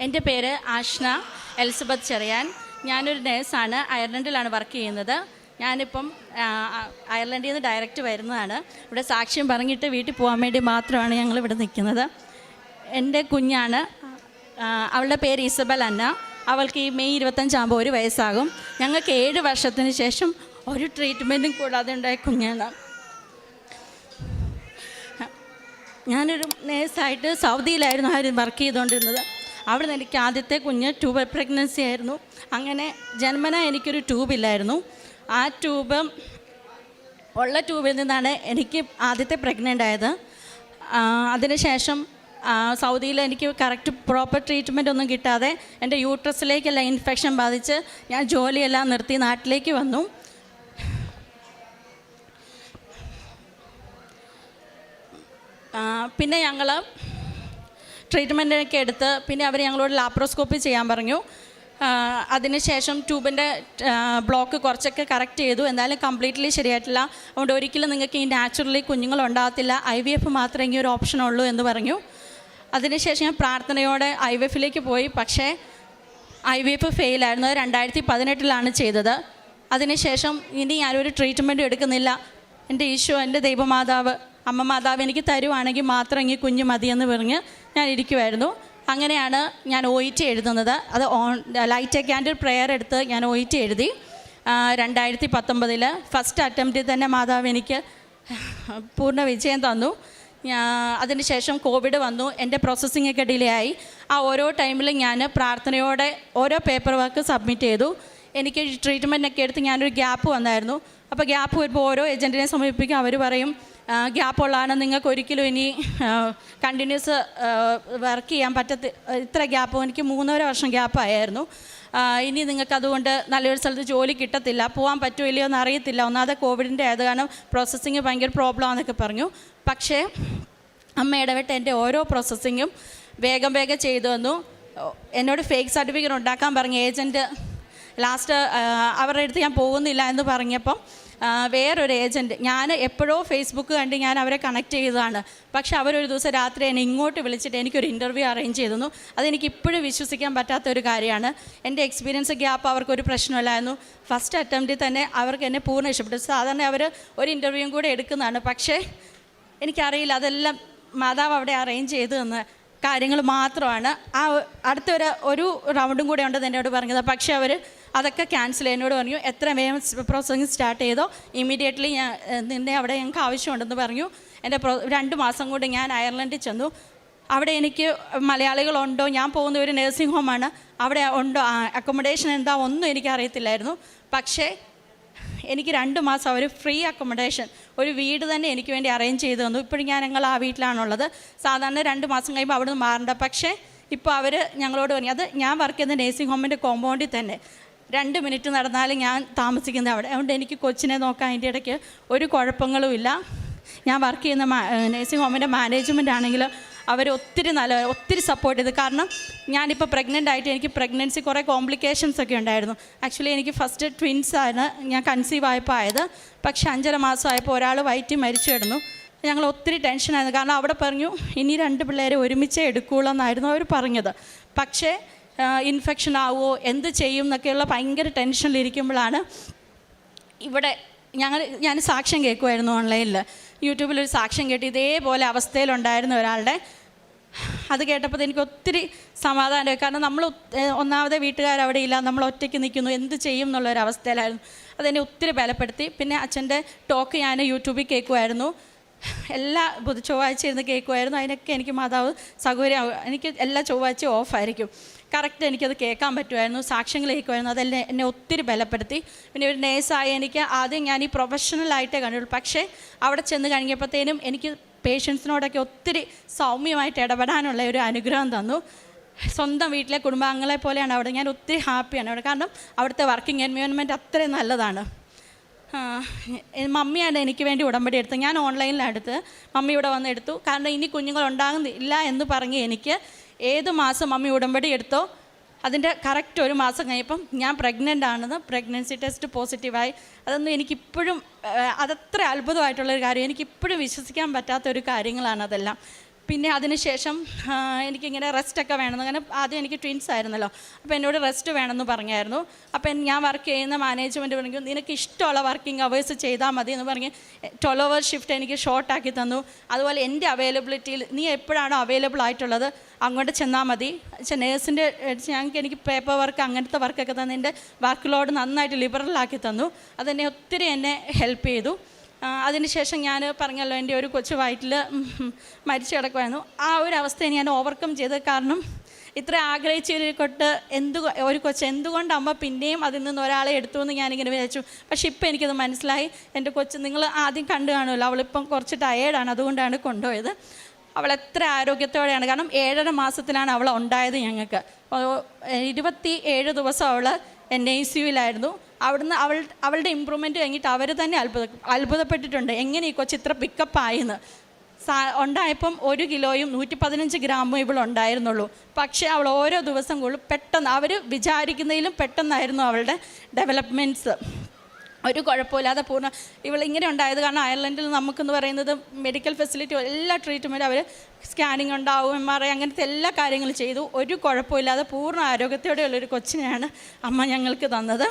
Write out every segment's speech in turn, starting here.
എൻ്റെ പേര് ആഷ്ന എലിസബത്ത് ചെറിയാൻ. ഞാനൊരു നേഴ്സാണ്. അയർലൻഡിലാണ് വർക്ക് ചെയ്യുന്നത്. ഞാനിപ്പം അയർലൻഡിൽ നിന്ന് ഡയറക്റ്റ് വരുന്നതാണ്. ഇവിടെ സാക്ഷ്യം പറഞ്ഞിട്ട് വീട്ടിൽ പോകാൻ വേണ്ടി മാത്രമാണ് ഞങ്ങളിവിടെ നിൽക്കുന്നത്. എൻ്റെ കുഞ്ഞാണ്, അവളുടെ പേര് ഇസബൽ അന്ന. അവൾക്ക് ഈ മെയ് 25 1 വയസ്സാകും. ഞങ്ങൾക്ക് 7 വർഷത്തിന് ശേഷം ഒരു ട്രീറ്റ്മെൻറ്റും കൂടാതെ ഉണ്ടായ കുഞ്ഞാണ്. ഞാനൊരു നേഴ്സായിട്ട് സൗദിയിലായിരുന്നു വർക്ക് ചെയ്തുകൊണ്ടിരുന്നത്. അവിടെ നിന്ന് എനിക്ക് ആദ്യത്തെ കുഞ്ഞ് ട്യൂബ് പ്രഗ്നൻസി ആയിരുന്നു. അങ്ങനെ ജന്മന എനിക്കൊരു ട്യൂബില്ലായിരുന്നു. ആ ട്യൂബിൽ നിന്നാണ് എനിക്ക് ആദ്യത്തെ പ്രഗ്നൻ്റ് ആയത്. അതിനുശേഷം സൗദിയിൽ എനിക്ക് കറക്റ്റ് പ്രോപ്പർ ട്രീറ്റ്മെൻ്റ് ഒന്നും കിട്ടാതെ എൻ്റെ യൂട്രസിലേക്കെല്ലാം ഇൻഫെക്ഷൻ ബാധിച്ച് ഞാൻ ജോലിയെല്ലാം നിർത്തി നാട്ടിലേക്ക് വന്നു. പിന്നെ ഞങ്ങൾ ട്രീറ്റ്മെൻറ്റൊക്കെ എടുത്ത് പിന്നെ അവർ ഞങ്ങളോട് ലാപ്രോസ്കോപ്പി ചെയ്യാൻ പറഞ്ഞു. അതിനുശേഷം ട്യൂബിൻ്റെ ബ്ലോക്ക് കുറച്ചൊക്കെ കറക്റ്റ് ചെയ്തു. എന്നാലും കംപ്ലീറ്റ്ലി ശരിയായിട്ടില്ല. അതുകൊണ്ട് ഒരിക്കലും നിങ്ങൾക്ക് ഈ നാച്ചുറലി കുഞ്ഞുങ്ങളുണ്ടാകത്തില്ല, IVF മാത്രമേ ഇങ്ങനെ ഒരു ഓപ്ഷനുള്ളൂ എന്ന് പറഞ്ഞു. അതിനുശേഷം ഞാൻ പ്രാർത്ഥനയോടെ IVFിലേക്ക് പോയി. പക്ഷേ IVF ഫെയിലായിരുന്നു. 2018 ചെയ്തത്. അതിനുശേഷം ഇനി ഞാനൊരു ട്രീറ്റ്മെൻറ്റും എടുക്കുന്നില്ല. എൻ്റെ ഈശോ, എൻ്റെ ദൈവമാതാവ്, അമ്മ മാതാവ് എനിക്ക് തരുവാണെങ്കിൽ മാത്രം ഈ കുഞ്ഞ് മതിയെന്ന് പറഞ്ഞ് ഞാൻ ഇരിക്കുമായിരുന്നു. അങ്ങനെയാണ് ഞാൻ OET എഴുതുന്നത്. അത് ലൈറ്റ് എ ക്യാൻഡിൽ പ്രെയർ എടുത്ത് ഞാൻ OET എഴുതി. 2019 ഫസ്റ്റ് അറ്റംപ്റ്റിൽ തന്നെ മാതാവ് എനിക്ക് പൂർണ്ണ വിജയം തന്നു. അതിനുശേഷം കോവിഡ് വന്നു. എൻ്റെ പ്രോസസ്സിംഗ് ഒക്കെ ഡിലേ ആയി. ആ ഓരോ ടൈമിലും ഞാൻ പ്രാർത്ഥനയോടെ ഓരോ പേപ്പർ വർക്ക് സബ്മിറ്റ് ചെയ്തു. എനിക്ക് ട്രീറ്റ്മെൻറ്റൊക്കെ എടുത്ത് ഞാനൊരു ഗ്യാപ്പ് വന്നായിരുന്നു. അപ്പോൾ ഗ്യാപ്പ് വരുമ്പോൾ ഓരോ ഏജൻറ്റിനെ സമീപിക്കും. അവർ പറയും ഗ്യാപ്പുള്ളതാണ്, നിങ്ങൾക്ക് ഒരിക്കലും ഇനി കണ്ടിന്യൂസ് വർക്ക് ചെയ്യാൻ ഇത്ര ഗ്യാപ്പ്. എനിക്ക് 3.5 വർഷം ഗ്യാപ്പായിരുന്നു. ഇനി നിങ്ങൾക്ക് അതുകൊണ്ട് നല്ലൊരു സ്ഥലത്ത് ജോലി കിട്ടത്തില്ല, പോകാൻ പറ്റുമോ ഇല്ലയോ എന്ന് അറിയത്തില്ല. ഒന്നാമത് കോവിഡിൻ്റെ ആയത് കാരണം പ്രോസസ്സിങ് ഭയങ്കര പ്രോബ്ലം ആണെന്നൊക്കെ പറഞ്ഞു. പക്ഷേ അമ്മ ഇടപെട്ട് എൻ്റെ ഓരോ പ്രോസസ്സിങ്ങും വേഗം ചെയ്തു തന്നു. എന്നോട് ഫേക്ക് സർട്ടിഫിക്കറ്റ് ഉണ്ടാക്കാൻ പറഞ്ഞ ഏജൻറ്റ് ലാസ്റ്റ് അവരുടെ അടുത്ത് ഞാൻ പോകുന്നില്ല എന്ന് പറഞ്ഞപ്പം വേറൊരു ഏജൻറ്റ്, ഞാൻ എപ്പോഴോ ഫേസ്ബുക്ക് കണ്ട് ഞാൻ അവരെ കണക്ട് ചെയ്തതാണ്. പക്ഷേ അവരൊരു ദിവസം രാത്രി എന്നെ ഇങ്ങോട്ട് വിളിച്ചിട്ട് എനിക്കൊരു ഇൻ്റർവ്യൂ അറേഞ്ച് ചെയ്തിരുന്നു. അതെനിക്ക് ഇപ്പോഴും വിശ്വസിക്കാൻ പറ്റാത്തൊരു കാര്യമാണ്. എൻ്റെ എക്സ്പീരിയൻസ് ഗ്യാപ്പ് അവർക്കൊരു പ്രശ്നമല്ലായിരുന്നു. ഫസ്റ്റ് അറ്റംപ്റ്റിൽ തന്നെ അവർക്ക് എന്നെ പൂർണ്ണ ഇഷ്ടപ്പെട്ടു. സാധാരണ അവർ ഒരു ഇൻ്റർവ്യൂവും കൂടെ എടുക്കുന്നതാണ്. പക്ഷേ എനിക്കറിയില്ല, അതെല്ലാം മാതാവ് അവിടെ അറേഞ്ച് ചെയ്തു തന്ന കാര്യങ്ങൾ മാത്രമാണ്. ഒരു റൗണ്ടും കൂടെ ഉണ്ടെന്ന് എന്നോട് പറഞ്ഞത്. പക്ഷേ അവർ അതൊക്കെ ക്യാൻസൽ എന്നോട് പറഞ്ഞു. എത്ര വേഗം പ്രോസസ്സിങ് സ്റ്റാർട്ട് ചെയ്തോ ഇമ്മീഡിയറ്റ്ലി നിന്നെ അവിടെ ഞങ്ങൾക്ക് ആവശ്യമുണ്ടെന്ന് പറഞ്ഞു. എൻ്റെ 2 മാസം കൊണ്ട് ഞാൻ അയർലൻഡിൽ ചെന്നു. അവിടെ എനിക്ക് മലയാളികളുണ്ടോ, ഞാൻ പോകുന്ന ഒരു നഴ്സിംഗ് ഹോമാണ്, അവിടെ ഉണ്ടോ, അക്കോമഡേഷൻ എന്താ ഒന്നും എനിക്കറിയത്തില്ലായിരുന്നു. പക്ഷേ എനിക്ക് 2 മാസം അവർ ഫ്രീ അക്കോമഡേഷൻ, ഒരു വീട് തന്നെ എനിക്ക് വേണ്ടി അറേഞ്ച് ചെയ്ത് തന്നു. ഇപ്പോഴും ഞങ്ങൾ ആ വീട്ടിലാണുള്ളത്. സാധാരണ 2 മാസം കഴിയുമ്പോൾ അവിടെ നിന്ന് മാറണ്ട. പക്ഷേ ഇപ്പോൾ അവർ ഞങ്ങളോട് പറഞ്ഞു, അത് ഞാൻ വർക്ക് ചെയ്യുന്ന നഴ്സിംഗ് ഹോമിൻ്റെ കോമ്പൗണ്ടിൽ തന്നെ 2 മിനിറ്റ് നടന്നാലും ഞാൻ താമസിക്കുന്നത് അവിടെ. അതുകൊണ്ട് എനിക്ക് കൊച്ചിനെ നോക്കാൻ അതിൻ്റെ ഇടയ്ക്ക് ഒരു കുഴപ്പങ്ങളുമില്ല. ഞാൻ വർക്ക് ചെയ്യുന്ന നഴ്സിംഗ് ഹോമിൻ്റെ മാനേജ്മെൻ്റ് ആണെങ്കിൽ അവർ ഒത്തിരി സപ്പോർട്ട് ചെയ്തു. കാരണം ഞാനിപ്പോൾ പ്രഗ്നൻ്റ് ആയിട്ട് എനിക്ക് പ്രഗ്നൻസി കുറേ കോംപ്ലിക്കേഷൻസ് ഒക്കെ ഉണ്ടായിരുന്നു. ആക്ച്വലി എനിക്ക് ഫസ്റ്റ് ട്വിൻസാണ് ഞാൻ കൺസീവ് ആയപ്പോൾ ആയത്. പക്ഷേ 5.5 മാസമായപ്പോൾ ഒരാൾ വയറ്റിൽ മരിച്ചു കിടന്നു. ഞങ്ങൾ ഒത്തിരി ടെൻഷനായിരുന്നു. കാരണം അവിടെ പറഞ്ഞു ഇനി 2 പിള്ളേരെ ഒരുമിച്ചേ എടുക്കുകയുള്ളൂ എന്നായിരുന്നു അവർ പറഞ്ഞത്. പക്ഷേ ഇൻഫെക്ഷൻ ആവുമോ, എന്ത് ചെയ്യും എന്നൊക്കെയുള്ള ഭയങ്കര ടെൻഷനിലിരിക്കുമ്പോഴാണ് ഇവിടെ ഞാൻ സാക്ഷ്യം കേൾക്കുമായിരുന്നു ഓൺലൈനിൽ. യൂട്യൂബിലൊരു സാക്ഷ്യം കേട്ട് ഇതേപോലെ അവസ്ഥയിലുണ്ടായിരുന്ന ഒരാളുടെ. അത് കേട്ടപ്പോൾ എനിക്ക് ഒത്തിരി സമാധാനമായി. കാരണം നമ്മൾ ഒന്നാമത്തെ വീട്ടുകാരവിടെ ഇല്ല, നമ്മൾ ഒറ്റയ്ക്ക് നിൽക്കുന്നു, എന്ത് ചെയ്യും എന്നുള്ളൊരവസ്ഥയിലായിരുന്നു. അതെന്നെ ഒത്തിരി ബലപ്പെടുത്തി. പിന്നെ അച്ഛൻ്റെ ടോക്ക് ഞാൻ യൂട്യൂബിൽ കേൾക്കുമായിരുന്നു. എല്ലാ ചൊവ്വാഴ്ച ഇരുന്ന് കേൾക്കുമായിരുന്നു. അതിനൊക്കെ എനിക്ക് മാതാവ് സൗകര്യം. എനിക്ക് എല്ലാ ചൊവ്വാഴ്ചയും ഓഫായിരിക്കും. കറക്റ്റ് എനിക്കത് കേൾക്കാൻ പറ്റുമായിരുന്നു. സാക്ഷ്യങ്ങൾ കേൾക്കുമായിരുന്നു. അതെല്ലാം എന്നെ ഒത്തിരി ബലപ്പെടുത്തി. പിന്നെ ഒരു നേഴ്സായി എനിക്ക് ആദ്യം ഞാൻ ഈ പ്രൊഫഷണലായിട്ടേ കണ്ടുള്ളൂ. പക്ഷേ അവിടെ ചെന്ന് കഴിഞ്ഞപ്പോഴത്തേനും എനിക്ക് പേഷ്യൻസിനോടൊക്കെ ഒത്തിരി സൗമ്യമായിട്ട് ഇടപെടാനുള്ള ഒരു അനുഗ്രഹം തന്നു. സ്വന്തം വീട്ടിലെ കുടുംബാംഗങ്ങളെ പോലെയാണ് അവിടെ. ഞാൻ ഒത്തിരി ഹാപ്പിയാണ് അവിടെ. കാരണം അവിടുത്തെ വർക്കിംഗ് എൻവയോൺമെൻറ്റ് അത്രയും നല്ലതാണ്. മമ്മിയാണ് എനിക്ക് വേണ്ടി ഉടമ്പടി എടുത്തത്. ഞാൻ ഓൺലൈനിലെടുത്ത് മമ്മി ഇവിടെ വന്ന് എടുത്തു. കാരണം ഇനി കുഞ്ഞുങ്ങൾ ഉണ്ടാകുന്നില്ല എന്ന് പറഞ്ഞ് എനിക്ക് ഏത് മാസം മമ്മി ഉടമ്പടി എടുത്തോ അതിൻ്റെ കറക്റ്റ് 1 മാസം കഴിഞ്ഞപ്പം ഞാൻ പ്രഗ്നൻ്റ് ആണെന്ന് പ്രഗ്നൻസി ടെസ്റ്റ് പോസിറ്റീവായി. അതൊന്നും എനിക്കിപ്പോഴും അതത്ര അത്ഭുതമായിട്ടുള്ളൊരു കാര്യം. എനിക്കിപ്പോഴും വിശ്വസിക്കാൻ പറ്റാത്തൊരു കാര്യങ്ങളാണ് അതെല്ലാം. പിന്നെ അതിനുശേഷം എനിക്കിങ്ങനെ റെസ്റ്റൊക്കെ വേണമെന്ന്, അങ്ങനെ ആദ്യം എനിക്ക് ട്വിൻസ് ആയിരുന്നല്ലോ, അപ്പോൾ എന്നോട് റെസ്റ്റ് വേണമെന്ന് പറഞ്ഞായിരുന്നു. അപ്പം ഞാൻ വർക്ക് ചെയ്യുന്ന മാനേജ്മെൻറ്റ് പറഞ്ഞു നിനക്ക് ഇഷ്ടമുള്ള വർക്കിംഗ് അവേഴ്സ് ചെയ്താൽ മതി എന്ന് പറഞ്ഞ് 12 hour ഷിഫ്റ്റ് എനിക്ക് ഷോർട്ടാക്കി തന്നു. അതുപോലെ എൻ്റെ അവൈലബിലിറ്റിയിൽ നീ എപ്പോഴാണോ അവൈലബിൾ ആയിട്ടുള്ളത് അങ്ങോട്ട് ചെന്നാൽ മതി. പക്ഷേ നേഴ്സിൻ്റെ എനിക്ക് പേപ്പർ വർക്ക് അങ്ങനത്തെ വർക്കൊക്കെ തന്നു. എൻ്റെ വർക്ക് ലോഡ് നന്നായിട്ട് ലിബറലാക്കി തന്നു. അതെന്നെ ഒത്തിരി എന്നെ ഹെൽപ്പ് ചെയ്തു. അതിനുശേഷം ഞാൻ പറഞ്ഞല്ലോ എൻ്റെ ഒരു കൊച്ചു വയറ്റിൽ മരിച്ചു കിടക്കുമായിരുന്നു. ആ ഒരു അവസ്ഥയെ ഞാൻ ഓവർകം ചെയ്തത് കാരണം ഇത്ര ആഗ്രഹിച്ചൊട്ട് ഒരു കൊച്ച് എന്തുകൊണ്ട് അമ്മ പിന്നെയും അതിൽ നിന്ന് ഒരാളെ എടുത്തു എന്ന് ഞാനിങ്ങനെ വിചാരിച്ചു. പക്ഷേ ഇപ്പം എനിക്കത് മനസ്സിലായി. എൻ്റെ കൊച്ച് നിങ്ങൾ ആദ്യം കണ്ടു കാണുമല്ലോ, അവളിപ്പം കുറച്ച് ടയേർഡാണ്, അതുകൊണ്ടാണ് കൊണ്ടുപോയത്. അവൾ എത്ര ആരോഗ്യത്തോടെയാണ്, കാരണം 7.5 മാസത്തിലാണ് അവൾ ഉണ്ടായത്. ഞങ്ങൾക്ക് 27 ദിവസം അവൾ NICUവിലായിരുന്നു. അവിടുന്ന് അവളുടെ ഇമ്പ്രൂവ്മെൻറ്റ് കഴിഞ്ഞിട്ട് അവർ തന്നെ അത്ഭുതപ്പെട്ടിട്ടുണ്ട് എങ്ങനെ ഈ കൊച്ച് ഇത്ര പിക്കപ്പായിന്ന്. ഉണ്ടായപ്പം 1 കിലോയും 115 ഗ്രാമും ഇവളുണ്ടായിരുന്നുള്ളൂ. പക്ഷേ അവൾ ഓരോ ദിവസം കൂടുതൽ പെട്ടെന്ന്, അവർ വിചാരിക്കുന്നതിലും പെട്ടെന്നായിരുന്നു അവളുടെ ഡെവലപ്മെൻറ്റ്സ്. ഒരു കുഴപ്പമില്ലാതെ ഇവളിങ്ങനെ ഉണ്ടായത് കാരണം അയർലൻഡിൽ നമുക്കെന്ന് പറയുന്നത് മെഡിക്കൽ ഫെസിലിറ്റി എല്ലാ ട്രീറ്റ്മെൻറ്റും അവർ സ്കാനിങ് ഉണ്ടാവും, MRI അങ്ങനത്തെ എല്ലാ കാര്യങ്ങളും ചെയ്തു. ഒരു കുഴപ്പമില്ലാതെ പൂർണ്ണ ആരോഗ്യത്തോടെയുള്ളൊരു കൊച്ചിനെയാണ് അമ്മ ഞങ്ങൾക്ക് തന്നത്.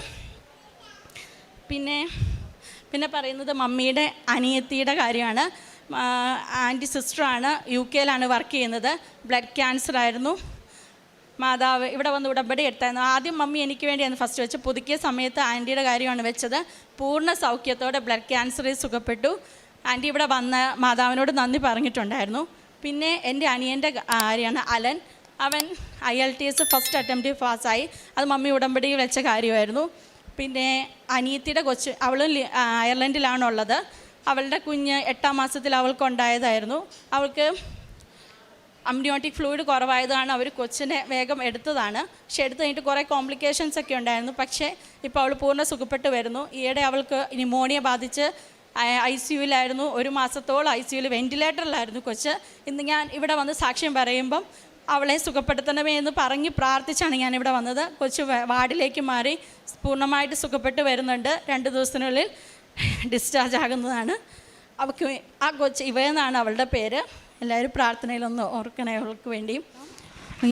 പിന്നെ പറയുന്നത് മമ്മിയുടെ അനിയത്തിയുടെ കാര്യമാണ്. ആൻറ്റി സിസ്റ്ററാണ്, UK വർക്ക് ചെയ്യുന്നത്. ബ്ലഡ് ക്യാൻസർ ആയിരുന്നു. മാതാവ് ഇവിടെ വന്ന് ഉടമ്പടി എടുത്തായിരുന്നു. ആദ്യം മമ്മി എനിക്ക് വേണ്ടിയാണ് ഫസ്റ്റ് വെച്ച്, പുതുക്കിയ സമയത്ത് ആൻറ്റിയുടെ കാര്യമാണ് വെച്ചത്. പൂർണ്ണ സൗഖ്യത്തോടെ ബ്ലഡ് ക്യാൻസറിൽ സുഖപ്പെട്ടു. ആൻറ്റി ഇവിടെ വന്ന് മാതാവിനോട് നന്ദി പറഞ്ഞിട്ടുണ്ടായിരുന്നു. പിന്നെ എൻ്റെ അനിയൻ്റെ കാര്യമാണ് അലൻ. അവൻ IELTS ഫസ്റ്റ് അറ്റംപ്റ്റ് പാസ്സായി. അത് മമ്മി ഉടമ്പടിയിൽ വെച്ച കാര്യമായിരുന്നു. പിന്നെ അനിയത്തിയുടെ കൊച്ച്, അവളും അയർലൻഡിലാണുള്ളത്. അവളുടെ കുഞ്ഞ് 8-ാം മാസത്തിൽ അവൾക്കുണ്ടായതായിരുന്നു. അവൾക്ക് അംനിയോട്ടിക് ഫ്ലൂയിഡ് കുറവായതാണ് അവർ കൊച്ചിനെ വേഗം എടുത്തതാണ്. പക്ഷെ എടുത്തു കഴിഞ്ഞിട്ട് കുറേ കോംപ്ലിക്കേഷൻസ് ഒക്കെ ഉണ്ടായിരുന്നു. പക്ഷേ ഇപ്പോൾ അവൾ പൂർണ്ണ സുഖപ്പെട്ട് വരുന്നു. ഈയിടെ അവൾക്ക് ന്യൂമോണിയ ബാധിച്ച് ICUവിലായിരുന്നു. 1 മാസത്തോളം ICUവിൽ വെൻറ്റിലേറ്ററിലായിരുന്നു കൊച്ച്. ഇന്ന് ഞാൻ ഇവിടെ വന്ന് സാക്ഷ്യം പറയുമ്പം അവളെ സുഖപ്പെടുത്തണമേ എന്ന് പറഞ്ഞ് പ്രാർത്ഥിച്ചാണ് ഞാനിവിടെ വന്നത്. കൊച്ച് വാർഡിലേക്ക് മാറി പൂർണ്ണമായിട്ട് സുഖപ്പെട്ട് വരുന്നുണ്ട്. 2 ദിവസത്തിനുള്ളിൽ ഡിസ്ചാർജ് ആകുന്നതാണ്. അവൾക്ക് ആ കൊച്ച് ഇവയെന്നാണ് അവളുടെ പേര്. എല്ലാവരും പ്രാർത്ഥനയിലൊന്ന് ഓർക്കണേ അവൾക്ക് വേണ്ടിയും.